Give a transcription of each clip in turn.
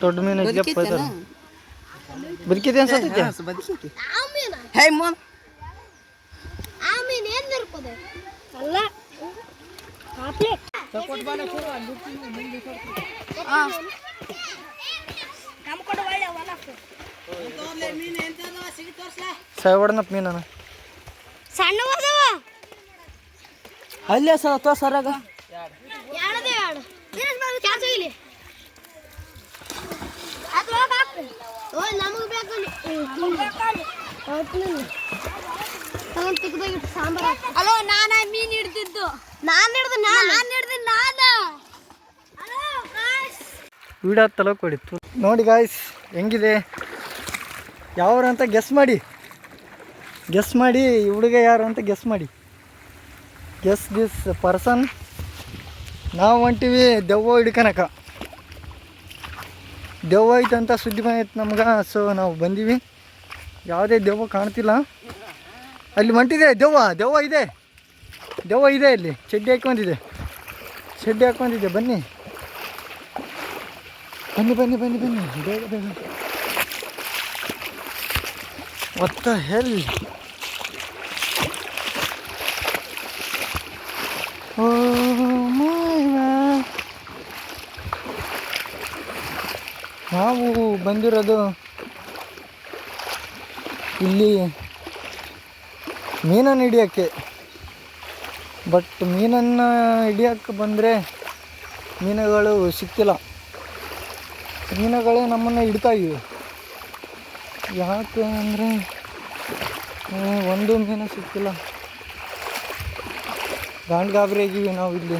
ದೊಡ್ಡ ಮೀನು ಬದುಕಿದೆ ಅನ್ಸತ್ತೈತೆ. ಹೇ ಮೋನ್ ಅಲ್ಲ ಸಾಯ್ವಡನಪ್ಪ ಮೀನನ ಸಣ್ಣವದವ ಅಲ್ಲೇ ಸರ ಸರಾಗ ಅಲೋ ನಾನ ಮೀನ್ ಹಿಡ್ದಿದ್ದು ನಾನು ವಿಡಿಯೋ ತಲೋಕೊಡಿತ್ತು ನೋಡಿ ಗಾಯ್ಸ್ ಹೆಂಗಿದೆ ಯಾವ್ರು ಅಂತ ಗೆಸ್ ಮಾಡಿ ಈ ಹುಡುಗ ಯಾರು ಅಂತ ಗೆಸ್ ಮಾಡಿ. Guess this person. ನಾವು ಹೊಂಟಿವಿ ದೆವ್ವ ಹಿಡ್ಕನಕ. ದೆವ್ವ ಐತೆ ಅಂತ ಸುದ್ದಿ ಬಂದೈತೆ ನಮ್ಗೆ. ಸೊ ನಾವು ಬಂದೀವಿ. ಯಾವುದೇ ದೆವ್ವ ಕಾಣ್ತಿಲ್ಲ. ಅಲ್ಲಿ ಹೊಂಟಿದೆ ದೆವ್ವ ಇದೆ ಅಲ್ಲಿ. ಚಡ್ಡಿ ಹಾಕ್ಕೊಂಡಿದೆ ಬನ್ನಿ ಬೇಗ What the hell? Oh my God. ನಾವು ಬಂದಿರೋದು ಇಲ್ಲಿ ಮೀನನ್ನು ಹಿಡಿಯೋಕ್ಕೆ. ಬಟ್ ಮೀನನ್ನು ಹಿಡಿಯೋಕ್ಕೆ ಬಂದರೆ ಮೀನುಗಳು ಸಿಕ್ತಿಲ್ಲ. ಮೀನುಗಳೇ ನಮ್ಮನ್ನು ಹಿಡ್ತಾ ಇವೆ. ಯಾಕೆ ಅಂದರೆ ಒಂದು ಮೀನು ಸಿಕ್ತಿಲ್ಲ. ಗಾಬರಿ ಆಗಿವಿ ನಾವು ಇಲ್ಲಿ.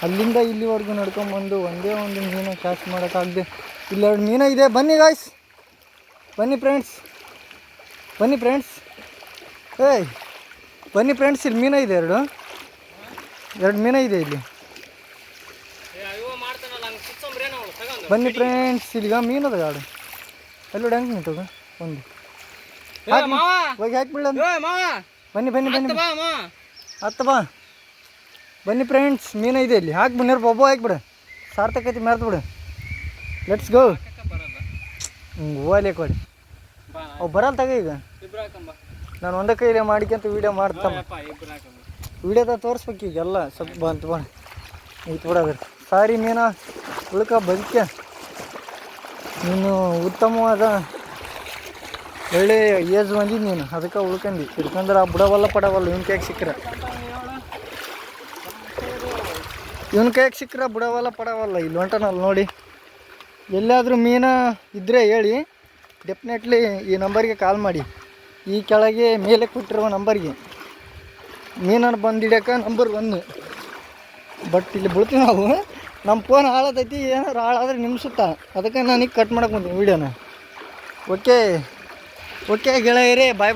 ಅಲ್ಲಿಂದ ಇಲ್ಲಿವರೆಗೂ ನಡ್ಕೊಂಬಂದು ಒಂದೇ ಒಂದು ಮೀನು ಕ್ಯಾಚ್ ಮಾಡೋಕ್ಕಾಗದೆ ಇಲ್ಲೆರಡು ಮೀನು ಇದೆ. ಬನ್ನಿ ಗಾಯ್ಸ್, ಬನ್ನಿ ಫ್ರೆಂಡ್ಸ್ ಏಯ್ ಬನ್ನಿ ಫ್ರೆಂಡ್ಸ್, ಇಲ್ಲಿ ಮೀನು ಇದೆ ಎರಡು ಮೀನು ಇದೆ ಇಲ್ಲಿ. ಬನ್ನಿ ಫ್ರೆಂಡ್ಸ್, ಇಲ್ಲಿಗ ಮೀನದ ಗಾಡು ಎಲ್ಲ ಹೆಂಗೆ ನಿಂತದ ಒಂದು ಹೋಗಿ ಹಾಕ್ಬಿಡ. ಬನ್ನಿ ಹತ್ತ ಬಾ. ಬನ್ನಿ ಫ್ರೆಂಡ್ಸ್, ಮೀನು ಇದೆ ಇಲ್ಲಿ. ಹಾಕ್ಬಿಡ್ರಿ ಬೊಬ್ಬ ಹಾಕ್ಬಿಡ. ಸಾರ್ಥಕತೆ ಮೆರೆದ್ಬಿಡು. Let's go. ಹೋಗ್ಲಿ ಕೊಡಿ. ಅವು ಬರಲ್ಲ ತಗ. ಈಗ ನಾನು ಒಂದೇ ಕೈಲೇ ಮಾಡ್ಕೊಂತ ವೀಡಿಯೋ ಮಾಡ್ತಾನೆ. ವೀಡಿಯೋದಾಗ ತೋರಿಸ್ಬೇಕು ಈಗೆಲ್ಲ ಸ್ವಲ್ಪ ಬಂತು ಬಾ ಇತ್ತು ಬಿಡೋದ್ರಿ. ಸಾರಿ ಮೀನ ಉಳ್ಕ ಬದುಕೆ. ನೀನು ಉತ್ತಮವಾದ ಒಳ್ಳೆ ಏಜ್ ಬಂದಿದ್ದು ನೀನು, ಅದಕ್ಕೆ ಉಳ್ಕಂಡು ಹಿಡ್ಕಂದ್ರೆ ಬಿಡವಲ್ಲ ಪಡವಲ್ಲ. ಇವನ್ ಕೈಗೆ ಸಿಕ್ಕರೆ ಬಿಡವಲ್ಲ ಪಡವಲ್ಲ. ಇಲ್ಲಿ ಹೊಂಟನಲ್ಲ ನೋಡಿ. ಎಲ್ಲಾದರೂ ಮೀನು ಇದ್ದರೆ ಹೇಳಿ, ಡೆಫಿನೆಟ್ಲಿ ಈ ನಂಬರ್ಗೆ ಕಾಲ್ ಮಾಡಿ. ಈ ಕೆಳಗೆ ಮೇಲೆ ಕೊಟ್ಟಿರುವ ನಂಬರ್ಗೆ ಮೀನನ್ನು ಬಂದು ಹಿಡಿಯೋಕೆ ನಂಬರ್ 1. ಬಟ್ ಇಲ್ಲಿ ಬಿಡ್ತೀವಿ ನಾವು. ನಮ್ಮ ಫೋನ್ ಹಾಳಾದೈತಿ. ಏನಾದ್ರು ಹಾಳಾದ್ರೆ ನಿಮ್ಸುತ್ತಾ, ಅದಕ್ಕೆ ನಾನು ಈಗ ಕಟ್ ಮಾಡಕ್ಕೆ ಬಂದೀನಿ ವೀಡಿಯೋನ. ಓಕೆ ಗೆಳೆಯರೇ, bye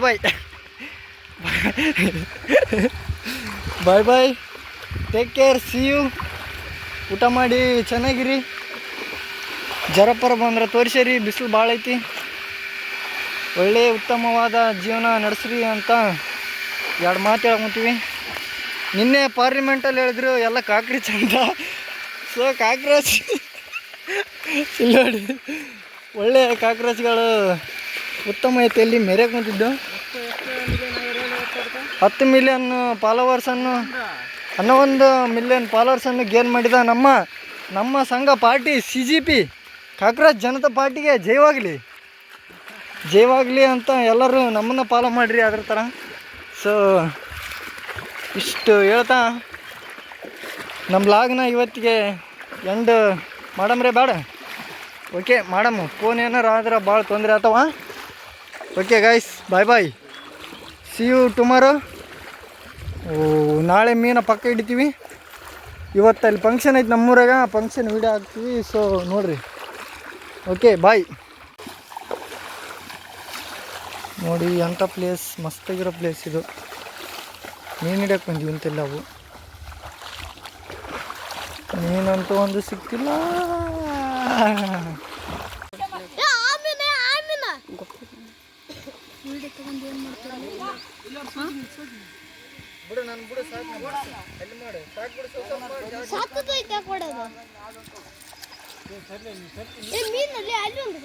take care, see you. ಊಟ ಮಾಡಿ ಚೆನ್ನಾಗಿರಿ. ಜರಪರ ಬಂದ್ರೆ ತೋರಿಸಿರಿ. ಬಿಸಿಲು ಭಾಳ ಐತಿ. ಒಳ್ಳೆಯ ಉತ್ತಮವಾದ ಜೀವನ ನಡೆಸ್ರಿ ಅಂತ 2 ಮಾತು ಹೇಳ್ಕೊಂತೀವಿ. ನಿನ್ನೆ ಪಾರ್ಲಿಮೆಂಟಲ್ಲಿ ಹೇಳಿದ್ರು ಎಲ್ಲ ಕಾಕ್ರೋಚ್ ಅಂತ. ಸೊ ಕಾಕ್ರೋಚ್ ಇಲ್ಲಿ ನೋಡಿ, ಒಳ್ಳೆಯ ಕಾಕ್ರೋಚ್ಗಳು ಉತ್ತಮ ಐತಿಯಲ್ಲಿ ಮೆರೆ ಕುಂತಿದ್ದು. 10 ಮಿಲಿಯನ್ ಫಾಲೋವರ್ಸನ್ನು 11 ಮಿಲಿಯನ್ ಫಾಲೋವರ್ಸನ್ನು ಗೇನ್ ಮಾಡಿದ ನಮ್ಮ ಸಂಘ ಪಾರ್ಟಿ CGP ಕಾಕ್ರೋಚ್ ಜನತಾ ಪಾರ್ಟಿಗೆ ಜಯವಾಗಲಿ ಅಂತ ಎಲ್ಲರೂ ನಮ್ಮನ್ನು ಫಾಲೋ ಮಾಡಿರಿ ಅದ್ರ ಥರ. ಸೊ ಇಷ್ಟು ಹೇಳ್ತಾ ನಮ್ಮ ಲಾಗ್ನ ಇವತ್ತಿಗೆ ಎಂಡ್ ಮಾಡಮ್ರೆ ಬೇಡ. ಓಕೆ ಮಾಡಮ್ಮ. ಫೋನ್ ಏನಾರು ಆದ್ರೆ ಭಾಳ ತೊಂದರೆ ಆತವ. Okay guys, bye see you tomorrow. ನಾಳೆ ಮೀನ ಪಕ್ಕ ಹಿಡಿತೀವಿ. ಇವತ್ತು ಅಲ್ಲಿ ಫಂಕ್ಷನ್ ಐತೆ ನಮ್ಮೂರಾಗ. ಫಂಕ್ಷನ್ ವೀಡಿಯೋ ಹಾಕ್ತೀವಿ. ಸೊ ನೋಡಿರಿ. Okay bye. ನೋಡಿ ಎಂಥ ಪ್ಲೇಸ್, ಮಸ್ತಾಗಿರೋ ಪ್ಲೇಸ್ ಇದು. ಮೀನು ಹಿಡಿಯೋಕೆ ಬಂದ್ವಿ ಅಂತೆಲ್ಲ. ಅವು ಮೀನಂತೂ ಒಂದು ಸಿಕ್ತಿಲ್ಲ. ಬಿಡು ನಾನು ಬಿಡು ಸಾಕು ಅಲ್ಲಿ ಮಾಡು ಸಾಕು ಬಿಡು ಸ್ವಲ್ಪ ಮಾಡಿ ಸಾಕು ಐತೆ ಕೊಡೋದು ಮೀನಲ್ಲಿ ಅಲ್ಲಿ ಒಂದು